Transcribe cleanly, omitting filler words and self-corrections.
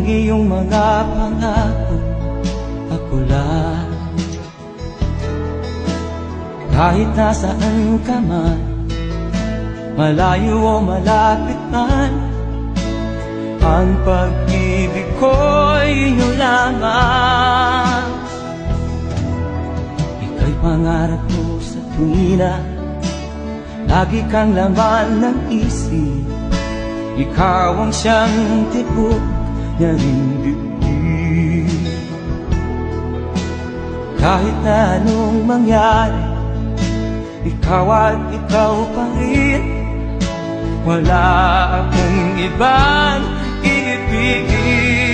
iyong mga pangako, ako lang. Kahit nasaan ka man, malayo o malapit man, ang pag-ibig ko'y inyo lamang. Ika'y pangarap ko sa tuwina, lagi kang laman ng isip. Ikaw ang siyang tibok niya rin dibdib. Kahit na anong mangyari, ikaw at ikaw pa rin. Wala akong ibang iibigin.